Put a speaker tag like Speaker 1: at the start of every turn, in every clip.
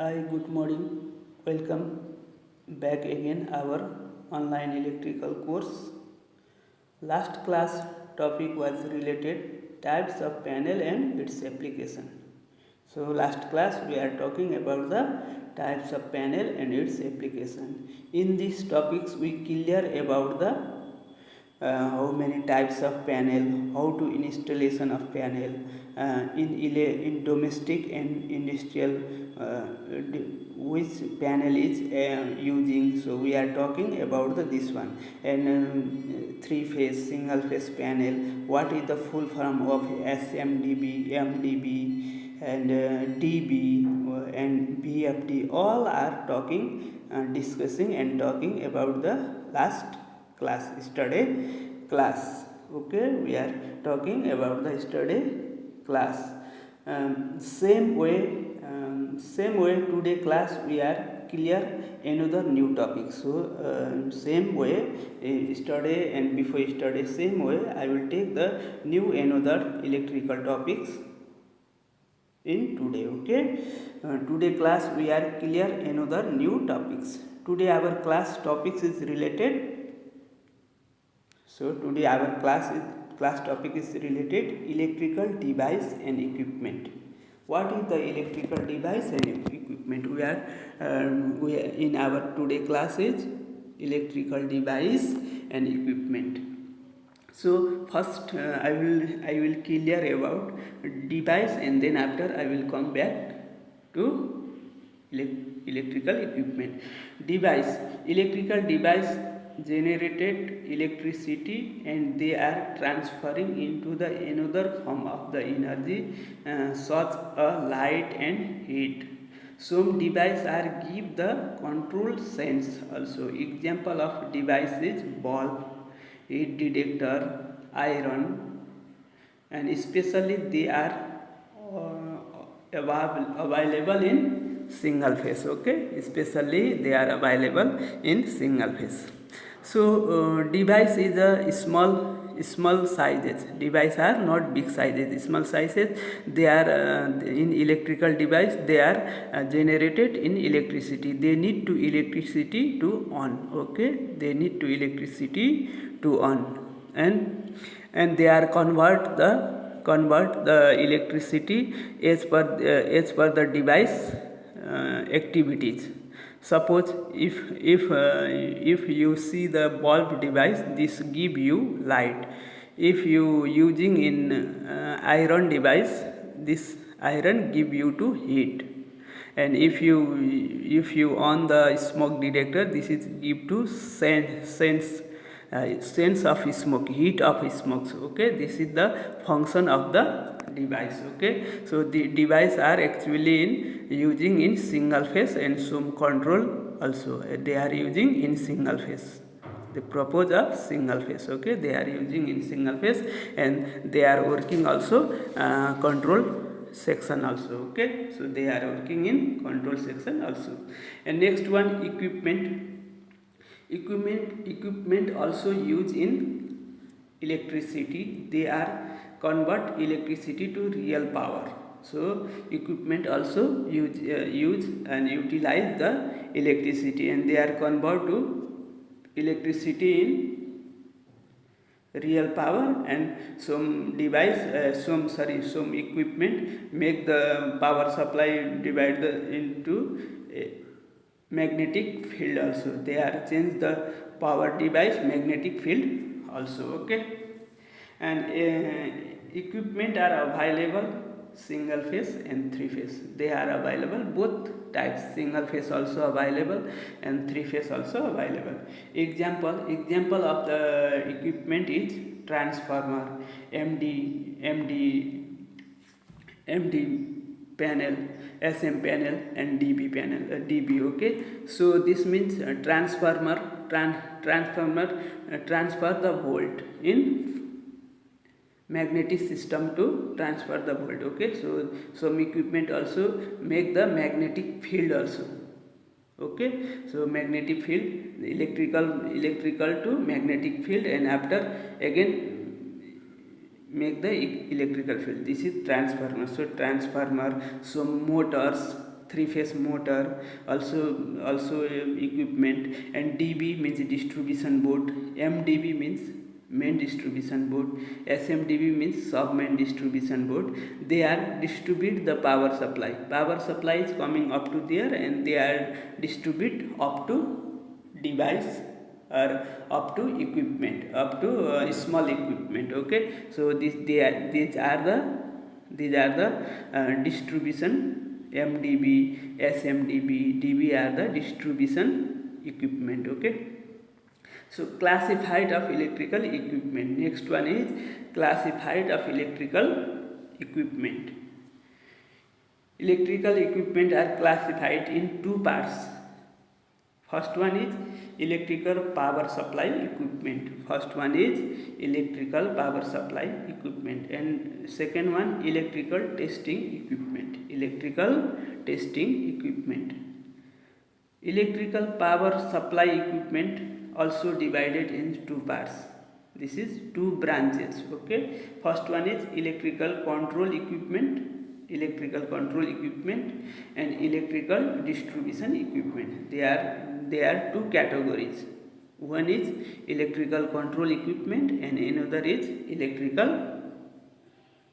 Speaker 1: Hi, good morning. Welcome back again our online electrical course. Last class topic was related types of panel and its application. So last class we are talking about the types of panel and its application. In these topics we clear about the how many types of panel, how to installation of panel in domestic and industrial, which panel is using. So we are talking about this one. And three phase single phase panel, what is the full form of SMDB, MDB and DB and BFD, all are talking, discussing and talking about the last class, yesterday class. Okay, we are talking about the yesterday class. Same way today class we are clear another new topic. So same way, yesterday and before yesterday, same way I will take the new another electrical topics in today. Okay, today class we are clear another new topics. Today our class topics is related. So today our class topic is related electrical device and equipment. What is the electrical device and equipment? We are in our today class is electrical device and equipment. So first I will clear about device, and then after I will come back to electrical equipment. Device, electrical device generated electricity and they are transferring into the another form of the energy, such a light and heat. Some devices are give the control sense also. Example of device is bulb, heat detector, iron, and especially they are available in single phase. Okay, especially they are available in single phase. So device is a small sizes. Device are not big sizes, small sizes. They are in electrical device, they are generated in electricity. They need to electricity to on. Okay, they need to electricity to on, and they are convert the electricity as per the device activities. Suppose if you see the bulb device, this give you light. If you using in iron device, this iron give you to heat. And if you on the smoke detector, this is give to sense of smoke, heat of smoke. Okay, this is the function of the device. Okay, so the device are actually in using in single phase, and some control also they are using in single phase. The purpose of single phase. Okay, they are using in single phase, and they are working also control section also. Okay, so they are working in control section also. And next one, equipment also used in electricity. They are convert electricity to real power. So equipment also use and utilize the electricity, and they are convert to electricity in real power. And some device some equipment make the power supply divide into magnetic field also. They are change the power device magnetic field also. Okay, and equipment are available single phase and three phase. They are available both types, single phase also available and three phase also available. Example of the equipment is transformer, MD panel, SM panel and DB panel, DB. Okay, so this means transformer transfer the volt in magnetic system to transfer the volt. Okay, so some equipment also make the magnetic field also. Okay, so magnetic field, electrical to magnetic field, and after again make the electrical field. This is transformer. So transformer, some motors, three-phase motor, also equipment. And DB means distribution board, MDB means main distribution board, SMDB means sub main distribution board. They are distribute the power supply. Power supply is coming up to there, and they are distribute up to device or up to equipment, up to small equipment. Okay, so these are the distribution. MDB, SMDB, DB are the distribution equipment. Okay, so classified of electrical equipment. Next one is classified of electrical equipment. Electrical equipment are classified in two parts. First one is electrical power supply equipment. First one is electrical power supply equipment, and second one electrical testing equipment. Electrical testing equipment. Electrical power supply equipment also divided in two parts. This is two branches. Okay, first one is electrical control equipment, and electrical distribution equipment. They are two categories. One is electrical control equipment and another is electrical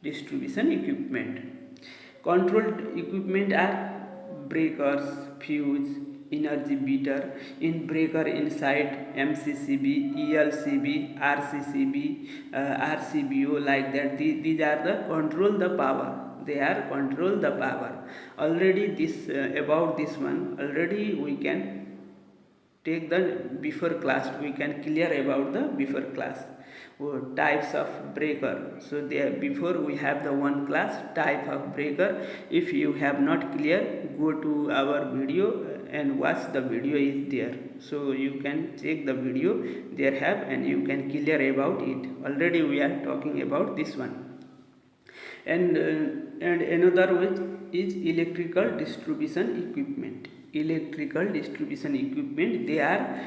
Speaker 1: distribution equipment. Controlled equipment are breakers, fuse, energy meter, in breaker inside MCCB, ELCB, RCCB, RCBO, like that. These are the control the power. They are control the power. Already this about this one already we can take the before class. We can clear about the before class. Types of breaker. So there before we have the one class type of breaker. If you have not clear, go to our video and watch the video is there. So you can check the video there have, and you can clear about it. Already we are talking about this one. And another one is electrical distribution equipment. Electrical distribution equipment, they are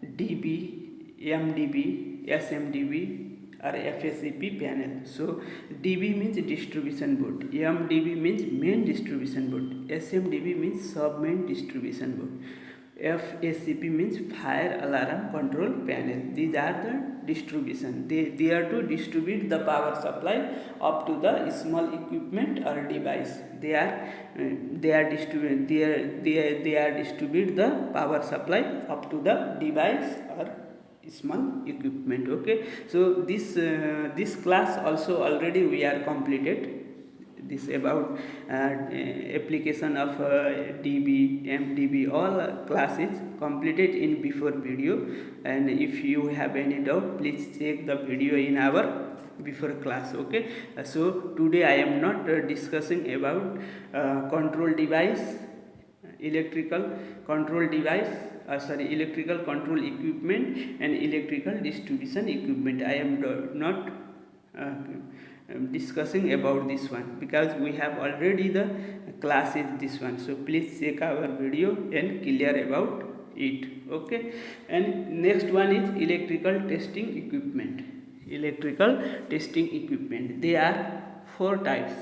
Speaker 1: DB, MDB, SMDB or FSCP panel. So DB means distribution board, MDB means main distribution board, SMDB means sub main distribution board, FSCP means fire alarm control panel. These are the distribution. They are to distribute the power supply up to the small equipment or device. They are distribute the power supply up to the device or small equipment. Okay, so this class also already we are completed. This about application of DB, MDB, all classes completed in before video. And if you have any doubt, please check the video in our before class. Okay, so today I am not discussing about control device, electrical control device, electrical control equipment and electrical distribution equipment. I am not discussing about this one, because we have already the class is this one. So please check our video and clear about it. Okay, and next one is electrical testing equipment. Electrical testing equipment, they are four types: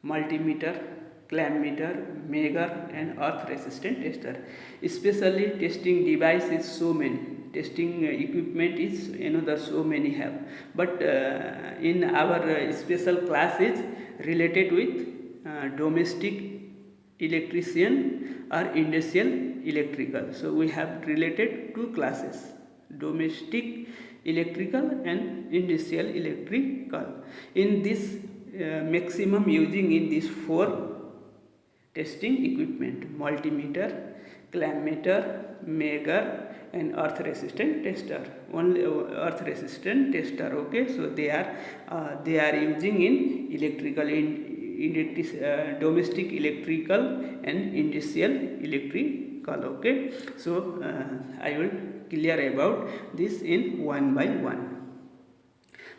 Speaker 1: multimeter, clamp meter, meter and earth resistant tester. Especially testing device is so many, testing equipment is another so many have, but in our special class is related with domestic electrician or industrial electrical. So we have related two classes: domestic electrical and industrial electrical. In this maximum using in these four testing equipment: multimeter, clamp meter, meter and earth resistant tester. Only earth resistant tester. Okay, so they are using in electrical, domestic electrical and industrial electrical. Okay, so I will clear about this in one by one.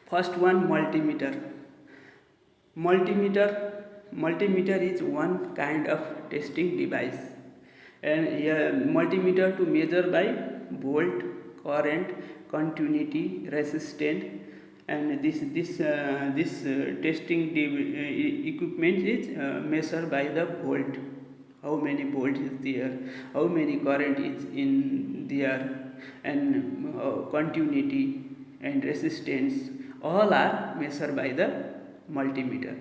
Speaker 1: First one, multimeter. Multimeter is one kind of testing device, and multimeter to measure by volt, current, continuity, resistance, and this testing equipment is measured by the volt how many volt is there, how many current is in there, and continuity and resistance, all are measured by the multimeter.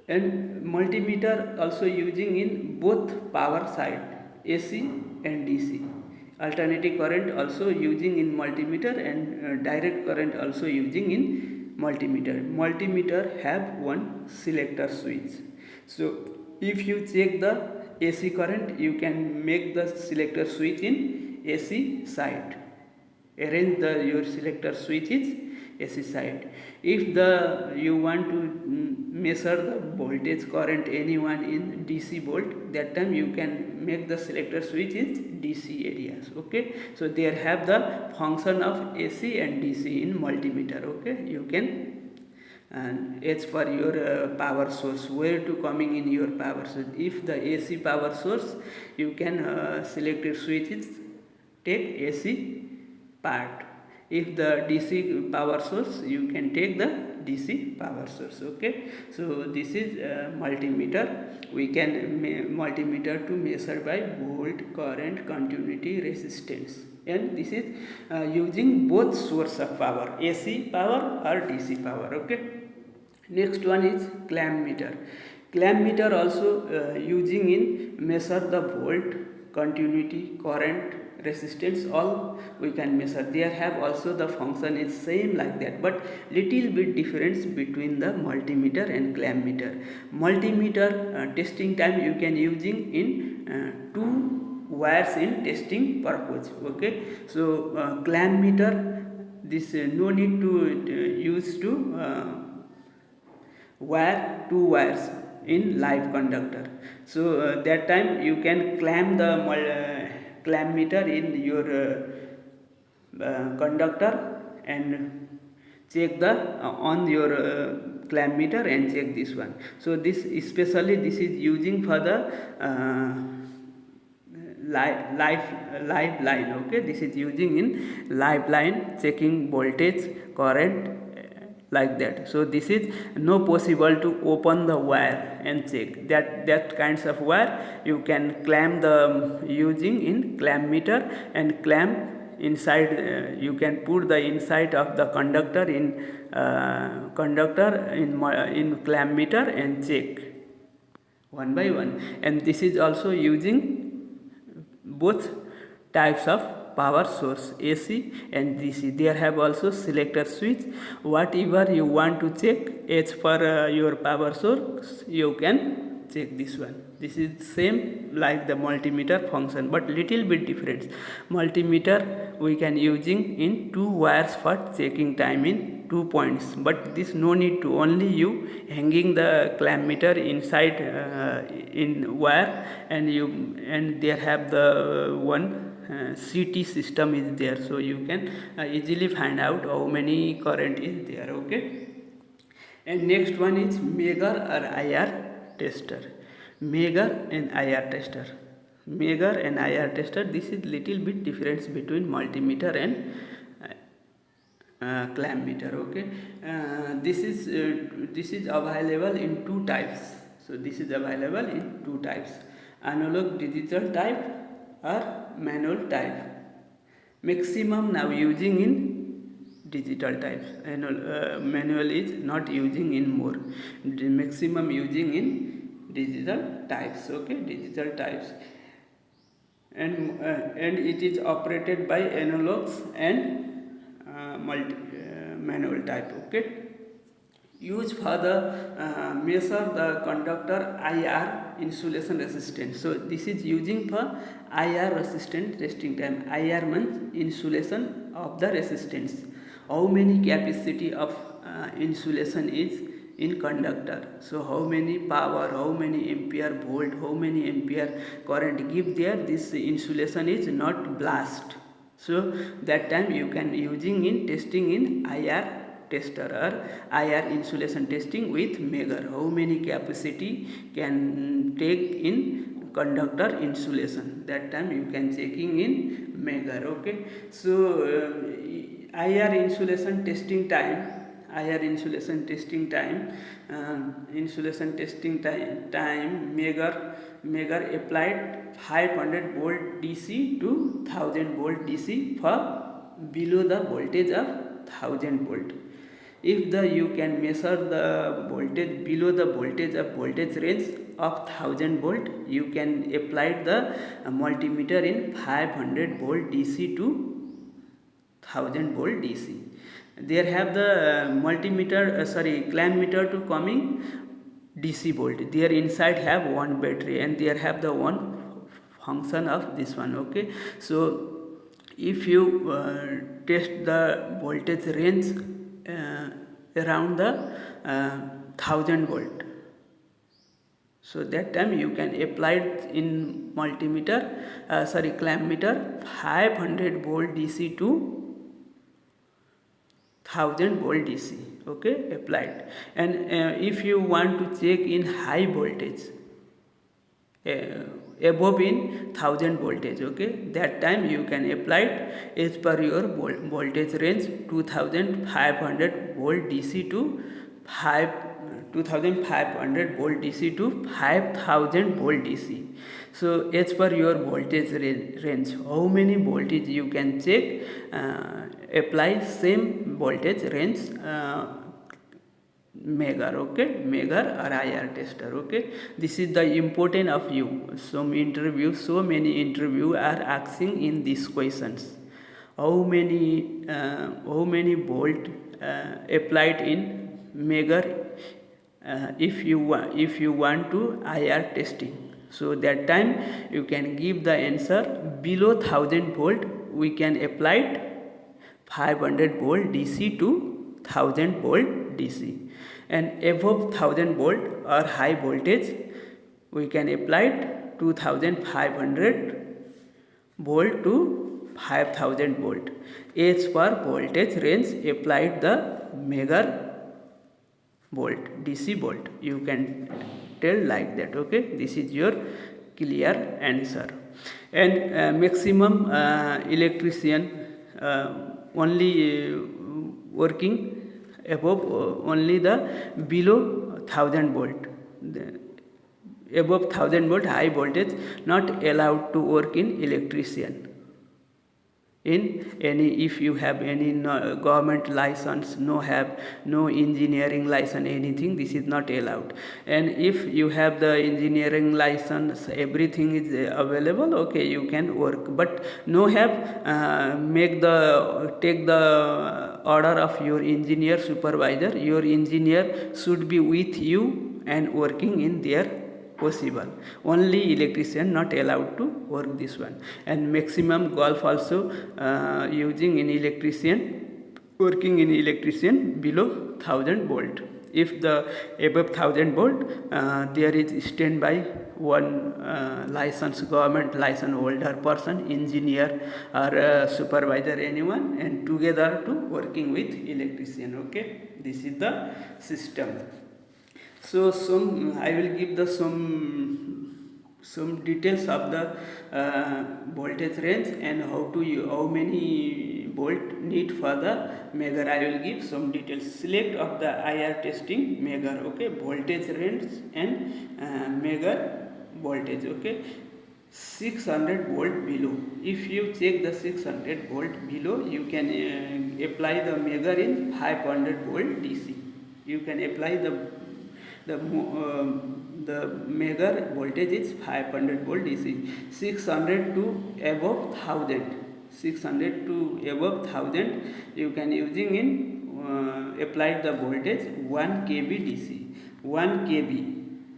Speaker 1: And multimeter also using in both power side, AC and DC. Alternating current also using in multimeter, and direct current also using in multimeter. Multimeter have one selector switch. So if you check the AC current, you can make the selector switch in AC side. Arrange your selector switches AC side. If you want to measure the voltage current anyone in DC volt, that time you can make the selector switch is DC areas. Okay, so there have the function of AC and DC in multimeter. Okay, you can, and as for your power source, where to coming in your power source. If the AC power source, you can selector switches take AC part. If the DC power source, you can take the DC power source. Okay, so this is multimeter. We can multimeter to measure by volt, current, continuity, resistance, and this is using both source of power, AC power or DC power. Okay, next one is clamp meter. Clamp meter also using in measure the volt, continuity, current, resistance, all we can measure. There have also the function is same like that, but little bit difference between the multimeter and clamp meter. Multimeter testing time you can using in two wires in testing purpose. Okay, so clamp meter, this no need to use to wire two wires in live conductor. So that time you can clamp the clamp meter in your conductor and check the on your clamp meter and check this one. So this especially this is using for the live line. Okay, this is using in live line, checking voltage, current, like that. So this is no possible to open the wire and check that kinds of wire you can clamp the using in clamp meter, and clamp inside you can put the inside of the conductor in clamp meter and check one by one. And this is also using both types of power source, AC and DC. There have also selector switch. Whatever you want to check as per your power source, you can check this one. This is same like the multimeter function, but little bit difference. Multimeter we can using in two wires for checking time in 2 points, but this no need to, only you hanging the clamp meter inside in wire, and there have the one CT system is there, so you can easily find out how many current is there. Okay, and next one is Megar or IR tester. Megar and IR tester. Megar and IR tester. This is little bit difference between multimeter and clamp meter. Okay, this is available in two types. So this is available in two types: analog digital type or manual type. Maximum now using in digital types. Manual is not using in more. The maximum using in digital types. Okay, digital types, and it is operated by analogs and manual type. Okay, used for the measure the conductor IR insulation resistance. So this is using for IR resistance testing time. IR means insulation of the resistance. How many capacity of insulation is in conductor. So how many power, how many ampere volt, how many ampere current give there, this insulation is not blast. So that time you can using in testing in IR tester or IR insulation testing with Megar. How many capacity can take in conductor insulation, that time you can checking in Megar. Okay, so IR insulation testing time IR insulation testing time. Insulation testing time Megar applied 500 volt DC to 1000 volt DC for below the voltage of 1000 volt. If you can measure the voltage below the voltage of voltage range of 1000 volt, you can apply the multimeter in 500 volt DC to 1000 volt DC. There have the clamp meter to coming DC volt. There inside have one battery and there have the one function of this one. Okay, so if you test the voltage range around the 1000 volt, so that time you can apply in clamp meter 500 volt DC to 1000 volt DC. Okay, applied. And if you want to check in high voltage above in 1000 voltage, okay, that time you can apply it as per your voltage range 2500 volt DC to 2500 volt DC to 5000 volt DC. So as per your voltage range, how many voltage you can check, apply same voltage range Megar, okay, Megar or IR tester. Okay, this is the important of you. So many interview are asking in these questions, how many volt applied in Megar if you want to IR testing. So that time you can give the answer below 1000 volt we can apply it 500 volt DC to 1000 volt DC, and above 1000 volt or high voltage we can apply it 2500 volt to 5000 volt. As per voltage range applied the Megar volt, DC volt, you can tell like that. Okay, this is your clear answer. And maximum electrician only working above only the below 1000 volt. Above 1000 volt high voltage not allowed to work in electrician. In any, if you have any government license, no engineering license, anything, this is not allowed. And if you have the engineering license, everything is available, okay, you can work, but no have take the order of your engineer supervisor. Your engineer should be with you and working in their possible. Only electrician not allowed to work this one. And maximum golf also using in electrician, working in electrician below 1000 volt. If the above 1000 volt there is standby one government license holder person, engineer or supervisor, anyone, and together to working with electrician. Okay, this is the system. So I will give the some details of the voltage range and how many volt need for the Megar. I will give some details. Select of the IR testing Megar. Okay, voltage range and Megar voltage. Okay, 600 volt below. If you check the 600 volt below, you can apply the Megar in 500 volt DC. You can apply the Megar voltage is 500 volt DC. 600 to above 1000. 600 to above 1000 you can using in apply the voltage 1 kV DC. 1 kV,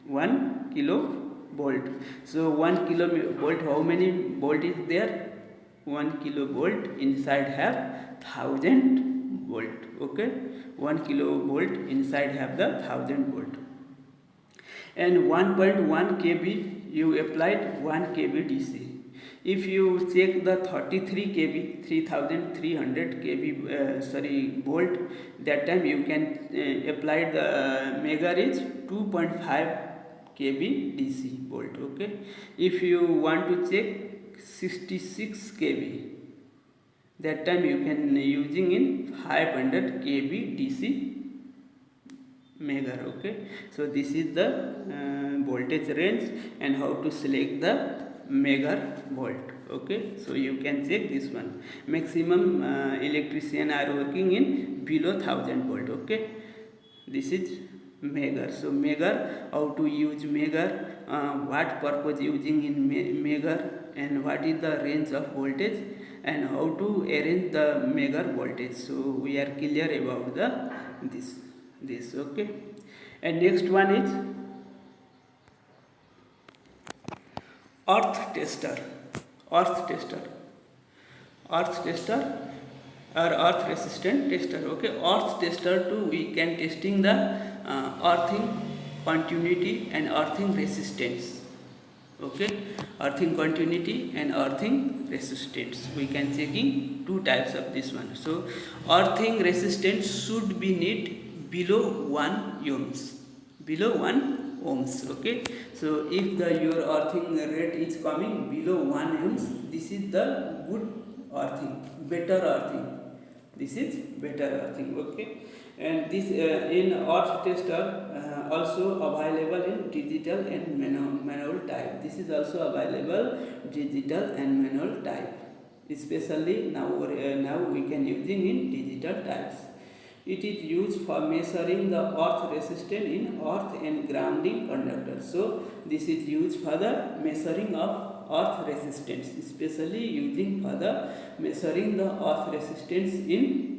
Speaker 1: 1 kilo volt. So 1 kilovolt, how many volt is there? 1 kilovolt inside have 1000 volt. Okay, 1 kilovolt inside have the 1000 volt. And 1.1 kV you applied 1 kV DC. If you check the 33 kV, 3300 kV volt, that time you can apply the Megar is 2.5 kV DC volt. Okay, if you want to check 66 kV, that time you can using in 500 kV DC measure. Okay, so this is the voltage range and how to select the measure volt. Okay, so you can check this one. Maximum electrician are working in below 1000 volt. Okay, this is measure. So measure, how to use measure, what purpose using in measure, and what is the range of voltage, and how to arrange the measure voltage. So we are clear about the this. Okay, and next one is earth tester. earth tester earth tester or earth resistant tester. Okay, earth tester too, we can testing the earthing continuity and earthing resistance. Okay, earthing continuity and earthing resistance, we can checking two types of this one. So earthing resistance should be need below 1 ohms, below 1 ohms. Okay, so if the your earthing rate is coming below 1 ohms, this is the good earthing, better earthing, this is better earthing. Okay, and this in earth tester also available in digital and manual type. This is also available digital and manual type, especially now we can using in digital types. It is used for measuring the earth resistance in earth and grounding conductors. So this is used for the measuring of earth resistance, especially using for the measuring the earth resistance in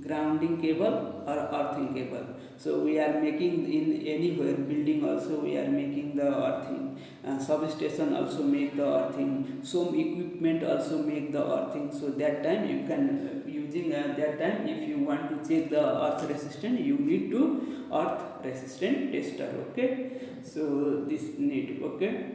Speaker 1: grounding cable or earthing cable. So we are making in anywhere building also we are making the earthing, substation also make the earthing, some equipment also make the earthing. So that time you can using that time if you want to check the earth resistance, you need to earth resistant tester. Okay, so this need. Okay,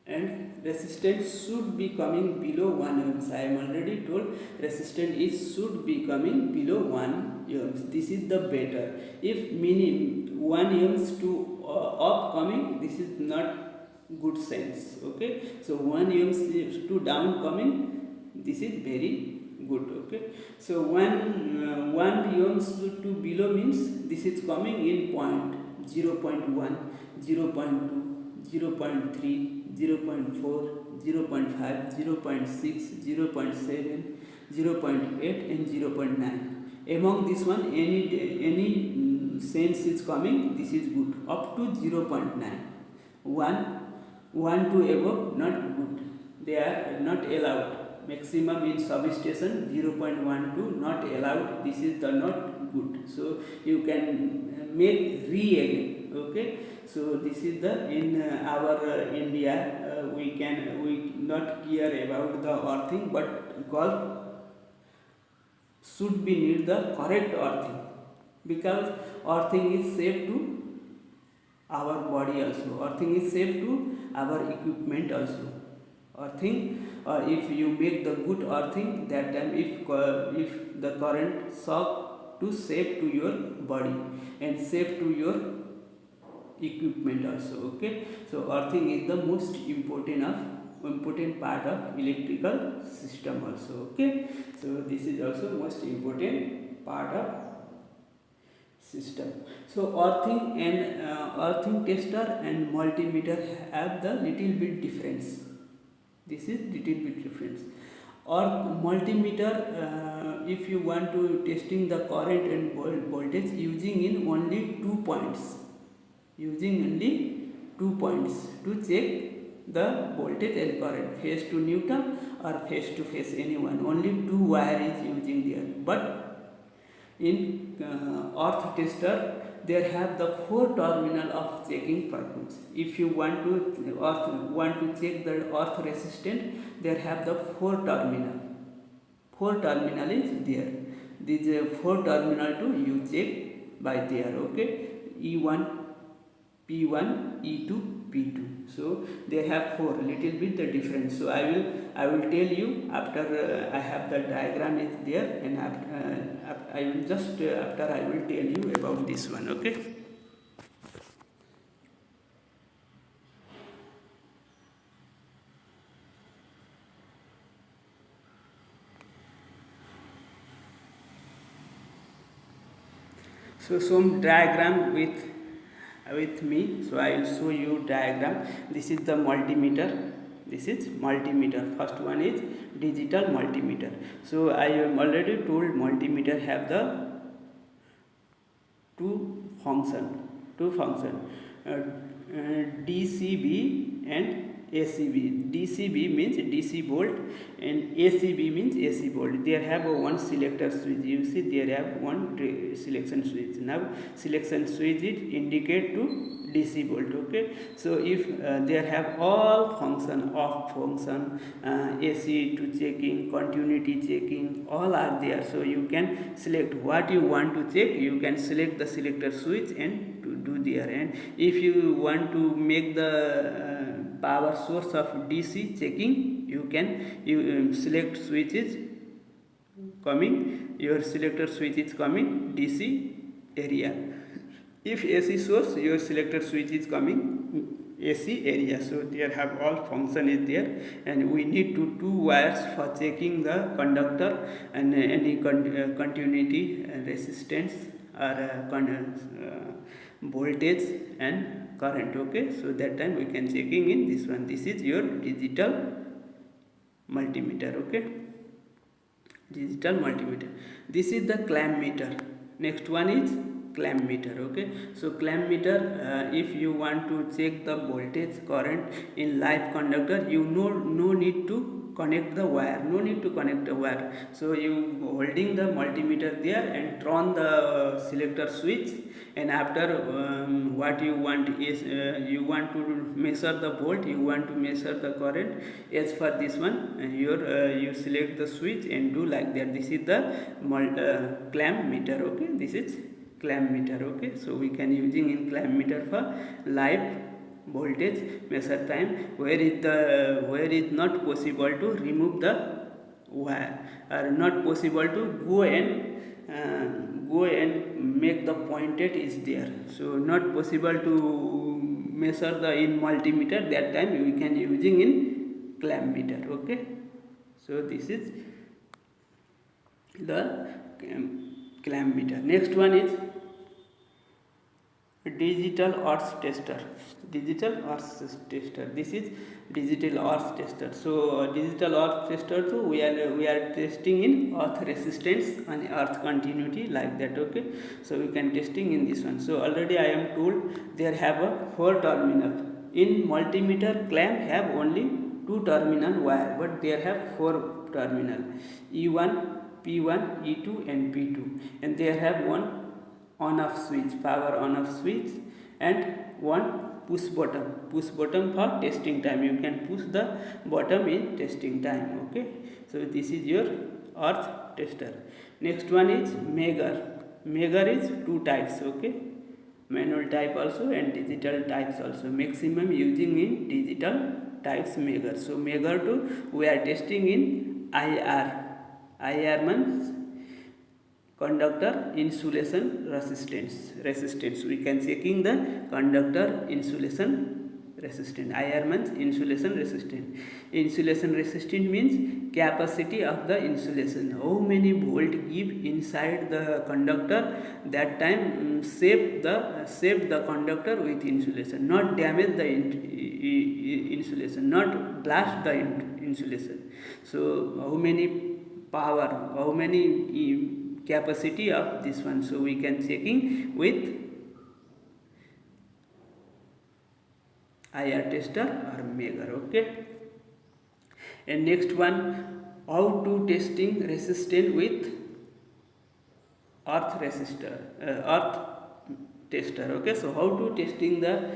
Speaker 1: and resistance should be coming below 1 ohms. I am already told resistance is should be coming below 1 ohms. This is the better. If minimum 1 ohms to up coming, this is not good sense. Okay, so 1 ohms to down coming, this is very good. Okay, so 1 ohms to below means this is coming in point 0.1, 0.2, 0.3, 0.4, 0.5, 0.6, 0.7, 0.8 and 0.9. Among this one, any sense is coming, this is good. Up to 0.9. 1 to above, not good. They are not allowed. Maximum in substation 0.12 not allowed. This is the not good. So you can make re again. Okay, so this is the in our India we not care about the earthing, but golf should be need the correct earthing, because earthing is safe to our body also, earthing is safe to our equipment also. Earthing, if you make the good earthing, that time if the current shock to safe to your body and safe to your equipment also. Okay, so earthing is the most important part of electrical system also. Okay, so this is also most important part of system. So earthing tester and multimeter have the little bit difference. This is little bit difference. Or multimeter, if you want to testing the current and voltage using in only 2 points, using only 2 points to check the voltage and current, face to neutral or face to face, anyone, only 2 wire is using there. But in earth tester there have the 4 terminal of checking purpose. If you want to check the earth resistance, there have the 4 terminal. 4 terminal is there. These 4 terminal to you check by there. Okay, E1, P1, E2, P2. So they have 4, little bit the difference. So I will tell you after I have the diagram is there, and after I will just after I will tell you about this one. Okay. So some diagram with me. So I will show you diagram. This is the multimeter. This is multimeter. First one is digital multimeter. So I am already told multimeter have the two function DCB and ACB. DCB means DC volt and ACB means AC volt. They have one selector switch. You see they have one selection switch. Now selection switch is indicate to DC volt. Okay, so if they have all function, off function, AC to checking, continuity checking, all are there. So you can select what you want to check. You can select the selector switch and to do there. And if you want to make the power source of DC checking, you can select switches coming, your selector switch is coming DC area. If AC source, your selector switch is coming AC area. So there have all function is there, and we need two wires for checking the conductor and any continuity resistance or voltage and current. Okay, so that time we can checking in this one. This is your digital multimeter. Okay, digital multimeter. This is the clamp meter. Next one is clamp meter. Okay, so clamp meter, if you want to check the voltage current in live conductor, you no need to connect the wire, so you holding the multimeter there and turn the selector switch, and after what you want is you want to measure the volt, you want to measure the current. As for this one, you select the switch and do like that. This is the clamp meter. Okay, this is clamp meter. Okay, so we can using in clamp meter for live voltage measure time, where is not possible to remove the wire, or not possible to go and make the pointed is there. So not possible to measure the in multimeter, that time we can using in clamp meter. Okay, so this is the clamp meter. Next one is digital earth tester. This is digital earth tester. So digital earth tester, so we are testing in earth resistance and earth continuity, like that. Okay, so we can testing in this one. So already I am told there have a 4 terminal. In multimeter, clamp have only 2 terminal wire, but there have 4 terminal, E1, P1, E2 and P2, and they have one on off switch, power on off switch, and one push button for testing time. You can push the button in testing time. Okay, so this is your earth tester. Next one is Megar is 2 types. Okay, manual type also and digital types also. Maximum using in digital types Megar. So Megar 2 we are testing in IR means conductor insulation resistance. We can checking the conductor insulation resistance. IR means insulation resistance means capacity of the insulation, how many volt give inside the conductor. That time save the conductor with insulation, not damage the insulation, not blast the insulation. So how many power, how many capacity of this one, so we can checking with IR tester or Megar. Okay, and next one, how to testing resistance with earth tester. Okay, so how to testing the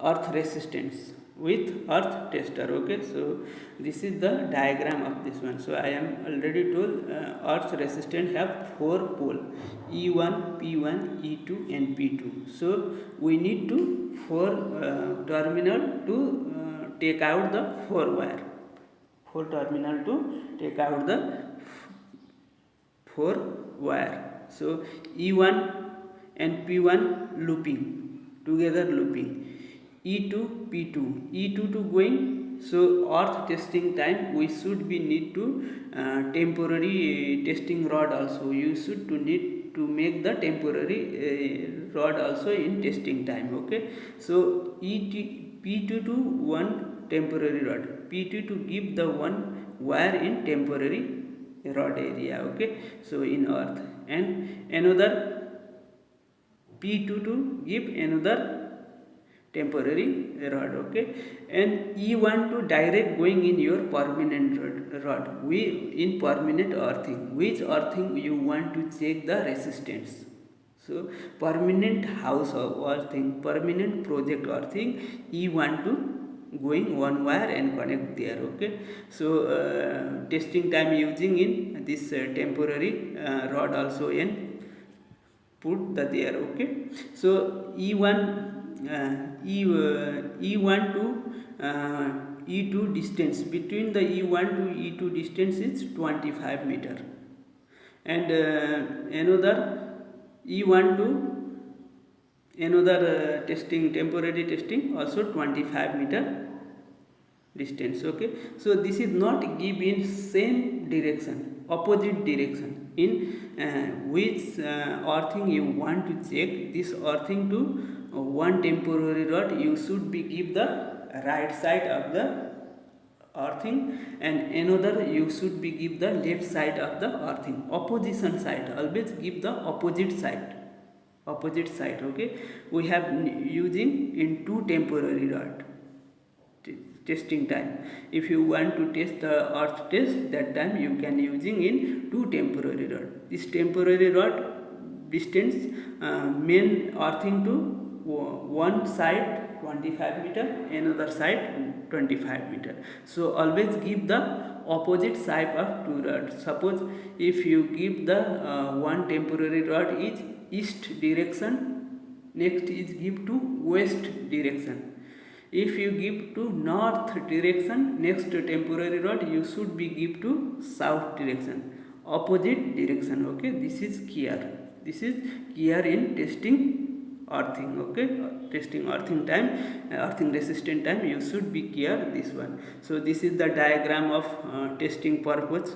Speaker 1: earth resistance with earth tester. Okay, so this is the diagram of this one. So I am already told earth resistance have 4 pole, E1, P1, E2 and P2. So we need to 4 terminal to take out the 4 wire, 4 terminal to take out the 4 wire. So E1 and P1 together looping, E2, P2, E2 to going. So earth testing time we should be need to temporary testing rod also. You should to need to make the temporary rod also in testing time. Okay, so P2 to one temporary rod, P2 to give the one wire in temporary rod area. Okay, so in earth, and another P2 to give another temporary rod. Okay, and E1 to direct going in your permanent rod. We in permanent earthing, which earthing you want to check the resistance. So permanent house earthing, permanent project earthing, E1 to going one wire and connect there. Okay, so testing time using in this temporary rod also in put the there. Okay, so E1 E1 to E2 distance, between the E1 to E2 distance is 25 meter, and another E1 to another testing, temporary testing also 25 meter distance. Okay, so this is not give in same direction, opposite direction. In which earthing you want to check this earthing to one temporary rod, you should be give the right side of the earthing, and another you should be give the left side of the earthing, opposition side. Always give the opposite side, opposite side. Okay, we have using in two temporary rod testing time. If you want to test the earth test, that time you can using in two temporary rod. This temporary rod distance main earthing to one side 25 meter, another side 25 meter. So always give the opposite side of two rods. Suppose if you give the one temporary rod is east direction, next is give to west direction. If you give to north direction, next temporary rod you should be give to south direction, opposite direction. Okay, this is clear. This is clear in testing earthing. Okay, testing earthing time, earthing resistant time, you should be clear this one. So this is the diagram of testing purpose.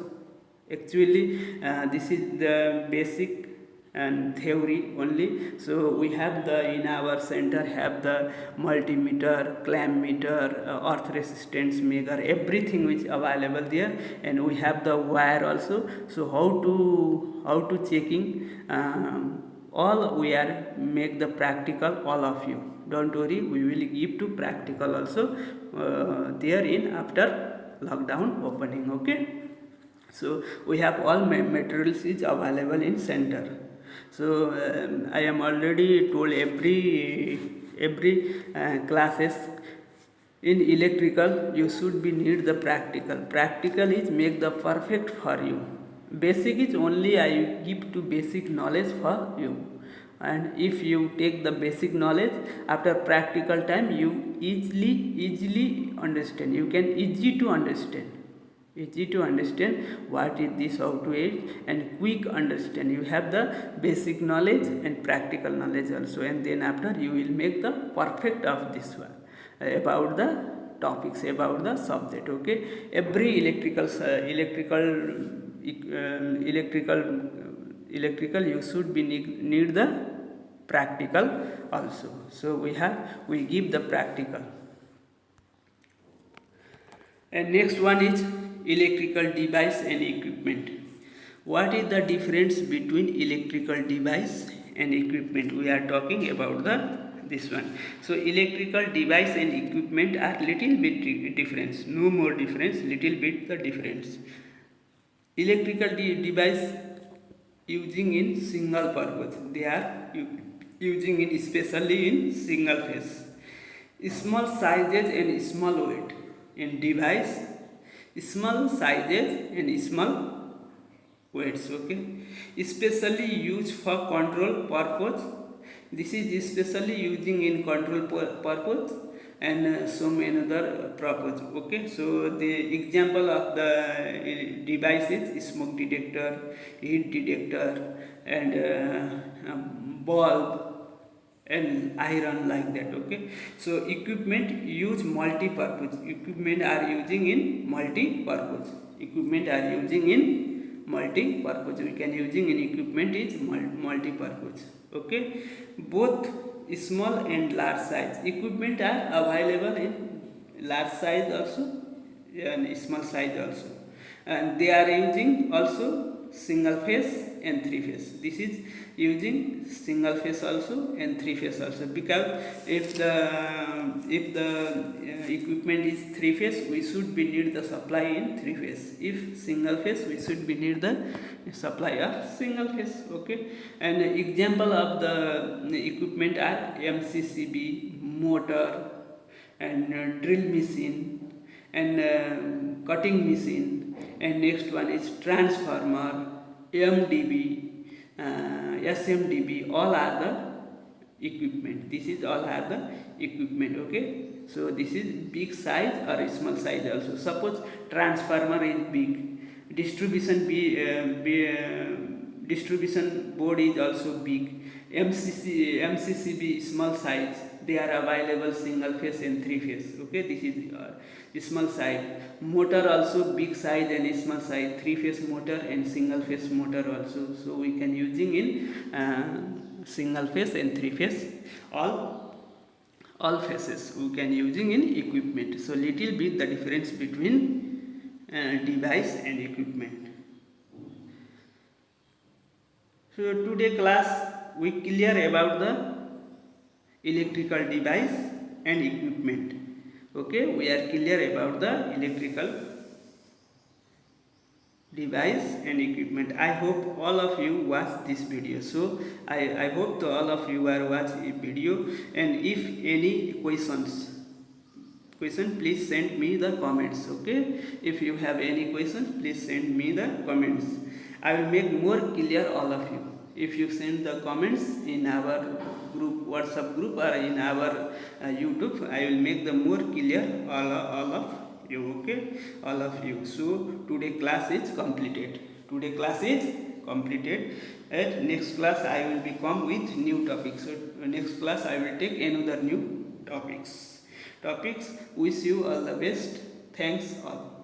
Speaker 1: Actually this is the basic and theory only. So we have the in our center have the multimeter, clamp meter, earth resistance measure, everything which available there, and we have the wire also. So how to checking all we are make the practical, all of you don't worry, we will give to practical also there in after lockdown opening. Okay, so we have all materials is available in center. So I am already told every classes in electrical you should be need the practical is make the perfect for you. Basic is only I give to basic knowledge for you, and if you take the basic knowledge, after practical time you easily understand, you can easy to understand what is this, how to it, and quick understand. You have the basic knowledge and practical knowledge also, and then after you will make the perfect of this one about the topics, about the subject. Okay, every electrical you should be need the practical also. So we give the practical. And next one is electrical device and equipment. What is the difference between electrical device and equipment? We are talking about this one. So electrical device and equipment are little bit difference, no more difference, little bit the difference. Electrical device using in single purpose, they are using in especially in single phase. Small sizes and small weight in device, small sizes and small weights. Okay, especially used for control purpose. This is especially using in control purpose and some another purpose. Okay, so the example of the device is smoke detector, heat detector, and bulb and iron, like that. Okay, so equipment use multi-purpose. Equipment are using in multi-purpose. multi-purpose. We can using in equipment is multi-purpose. Okay, both small and large size equipment are available in large size also and small size also, and they are using also single phase and three phase. This is using single phase also and three phase also, because if the equipment is three phase, we should be need the supply in three phase. If single phase, we should be need the supply of single phase. Okay, and example of the equipment are MCCB, motor, and drill machine, and cutting machine, and next one is transformer, MDB, SMDB. All are the equipment. This is all are the equipment. Okay, so this is big size or small size also. Suppose transformer is big, distribution board is also big, MCCB small size. They are available single phase and three phase. Okay, this is small size. Motor also big size and small size, three phase motor and single phase motor also. So we can using in single phase and three phase, all phases we can using in equipment. So little bit the difference between device and equipment. So today class we clear about the electrical device and equipment. Okay, we are clear about the electrical device and equipment. I hope all of you watch this video. So I hope to all of you are watch a video, and if any question, please send me the comments. Okay, if you have any question, please send me the comments. I will make more clear all of you. If you send the comments in our group, WhatsApp group, or in our YouTube, I will make the more clear all of you. Okay, all of you. So today class is completed. At next class I will become with new topics. So next class I will take another new topics. Wish you all the best. Thanks all.